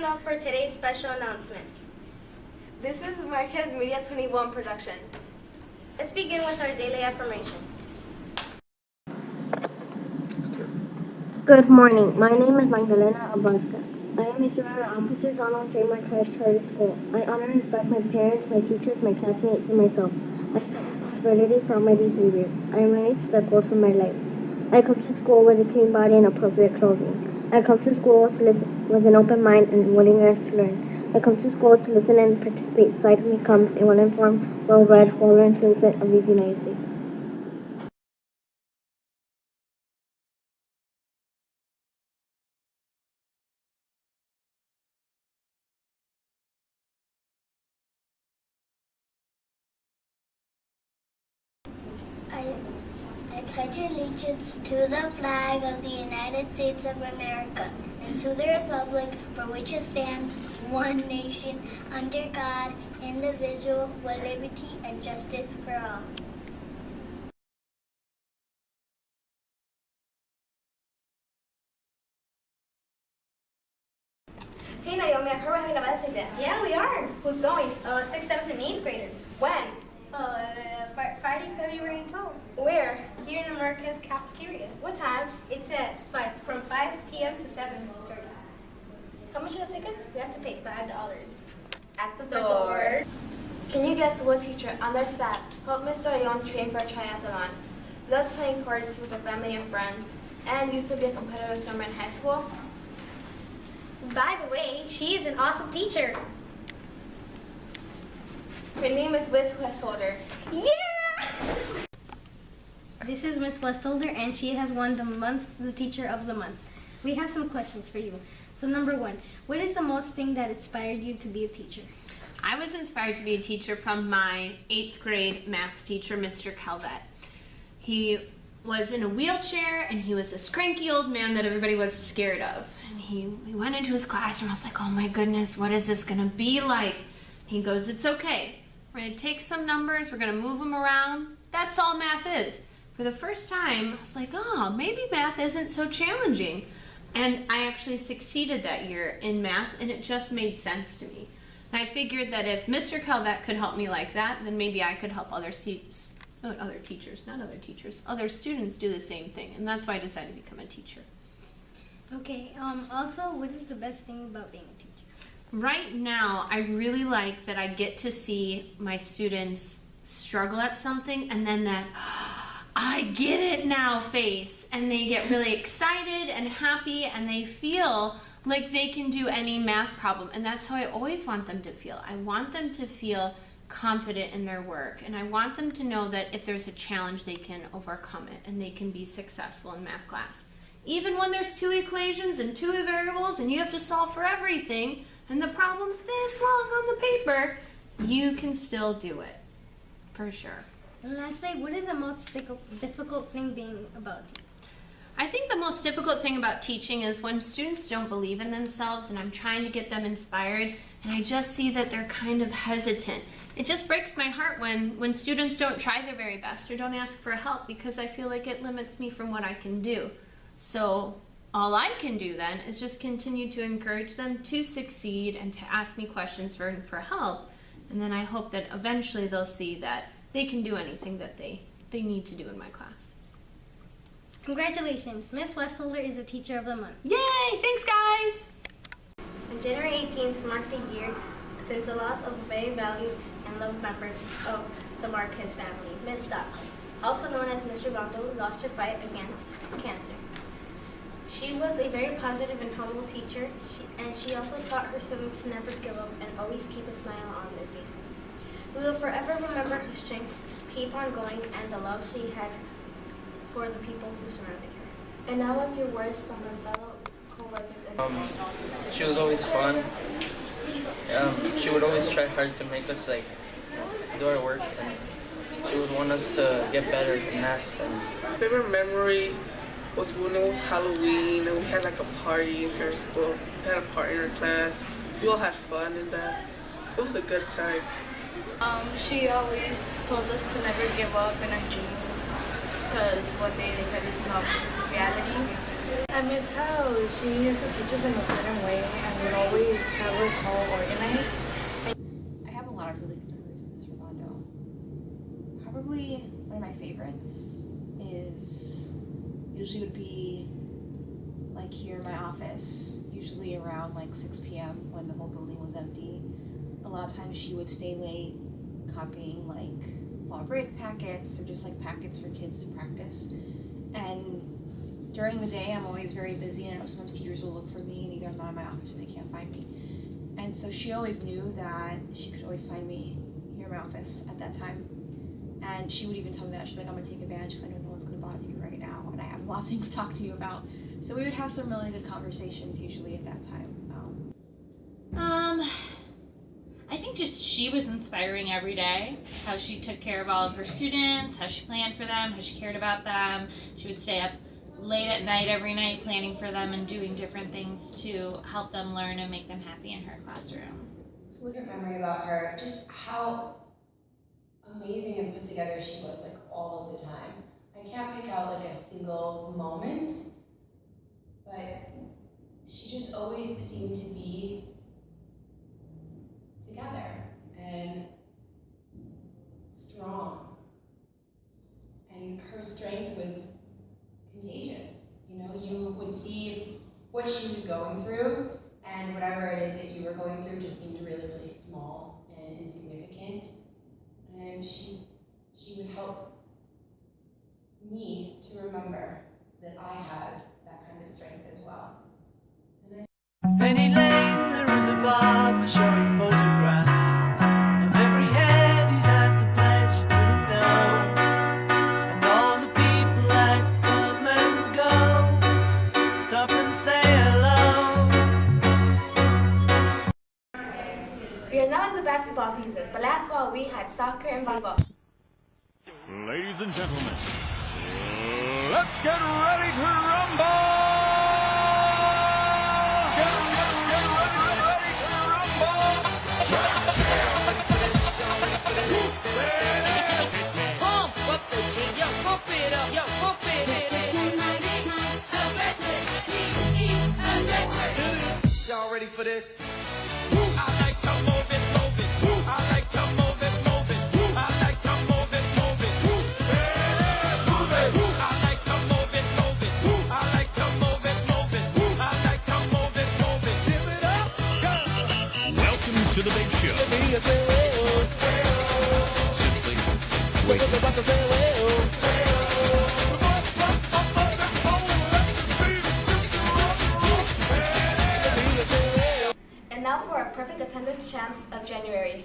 Listen up for today's special announcements. This is Marquez Media 21 production. Let's begin with our daily affirmation. Good morning. My name is Magdalena Abarca. I am a student at Officer Donald J. Marquez Charter School. I honor and respect my parents, my teachers, my classmates, and myself. I take responsibility for all my behaviors. I am ready to set goals for my life. I come to school with a clean body and appropriate clothing. I come to school to listen with an open mind and willingness to learn. I come to school to listen and participate so I can become a well-informed, well-read, well-learned citizen of these United States. I pledge allegiance to the flag of the United States of America and to the republic for which it stands, one nation, under God, indivisible, with liberty and justice for all. Hey Naomi, I heard we're having a math exam. Yeah, we are. Who's going? 6th, 7th, and 8th graders. When? Friday, February 12th. Where? Here in the Marquez cafeteria. What time? It's at from 5 p.m. to 7:30. How much are the tickets? We have to pay $5. At the door. Can you guess what teacher on their staff helped Mr. Ayon train for a triathlon, loves playing cards with her family and friends, and used to be a competitive swimmer in high school? By the way, she is an awesome teacher. Her name is Wiz Westholder. Yeah! This is Miss Westholder, and she has won the Teacher of the Month. We have some questions for you. So number 1, what is the most thing that inspired you to be a teacher? I was inspired to be a teacher from my 8th grade math teacher, Mr. Calvet. He was in a wheelchair and he was this cranky old man that everybody was scared of. And he went into his classroom. I was like, oh my goodness, what is this gonna be like? He goes, it's okay. We're gonna take some numbers, we're gonna move them around. That's all math is. For the first time, I was like, oh, maybe math isn't so challenging. And I actually succeeded that year in math, and it just made sense to me. And I figured that if Mr. Calvet could help me like that, then maybe I could help other students do the same thing. And that's why I decided to become a teacher. Okay, also, what is the best thing about being a teacher? Right now, I really like that I get to see my students struggle at something and then that, I get it now face. And they get really excited and happy and they feel like they can do any math problem. And that's how I always want them to feel. I want them to feel confident in their work. And I want them to know that if there's a challenge, they can overcome it and they can be successful in math class. Even when there's 2 equations and 2 variables and you have to solve for everything and the problem's this long on the paper, you can still do it, for sure. And lastly, what is the most difficult thing being about teaching? I think the most difficult thing about teaching is when students don't believe in themselves and I'm trying to get them inspired and I just see that they're kind of hesitant. It just breaks my heart when students don't try their very best or don't ask for help because I feel like it limits me from what I can do. So all I can do then is just continue to encourage them to succeed and to ask me questions for help. And then I hope that eventually they'll see that they can do anything that they need to do in my class. Congratulations, Miss Westholder is the Teacher of the Month. Yay! Thanks, guys! On January 18th marked the year since the loss of a very valued and loved member of the Marquez family, Miss Stockley, also known as Mr. Rondo, lost her fight against cancer. She was a very positive and humble teacher, and she also taught her students to never give up and always keep a smile on their faces. We will forever remember her strength to keep on going and the love she had for the people who surrounded her. And now a few words from her fellow co-workers. She was always fun. She would always try hard to make us do our work, and she would want us to get better in math. My favorite memory was when it was Halloween and we had a party in her school. We had a party in her class. We all had fun in that. It was a good time. She always told us to never give up in our dreams because one day they could become reality. I miss how she used to teach us in a certain way and would always was all organized. I have a lot of really good memories of Ms. Raimondo. Probably one of my favorites is usually would be like here in my office, usually around like 6 p.m. when the whole building was empty. A lot of times she would stay late copying like fall break packets or just like packets for kids to practice. And during the day, I'm always very busy, and I know sometimes teachers will look for me and either I'm not in my office or they can't find me. And so she always knew that she could always find me here in my office at that time. And she would even tell me that. She's like, I'm gonna take advantage because I know no one's gonna bother you right now and I have a lot of things to talk to you about. So we would have some really good conversations usually at that time. I think just she was inspiring every day, how she took care of all of her students, how she planned for them, how she cared about them. She would stay up late at night every night planning for them and doing different things to help them learn and make them happy in her classroom. Flippant memory about her, just how amazing and put together she was, like all of the time. I can't pick out like a single moment, but she just always seemed to be together and strong. And her strength was contagious. You know, you would see what she was going through, and whatever it is that you were going through just seemed really, really small and insignificant. And she would help me to remember that I had that kind of strength as well. Penny Lane, there is a barber showing photographs of every head he's had the pleasure to know, and all the people that come and go stop and say hello. We are now in the basketball season, but last fall we had soccer and volleyball. Ladies and gentlemen, let's get ready to rumble! Y'all ready for this? I like to move it, move it. I like to move it, move it. I like to move it, move it. Yeah, move it. I like to move it, move it. I like to move it, move it. I like to move it, move it. Give it up, go. Welcome to the big show. Simply wait. And now for our perfect attendance champs of January.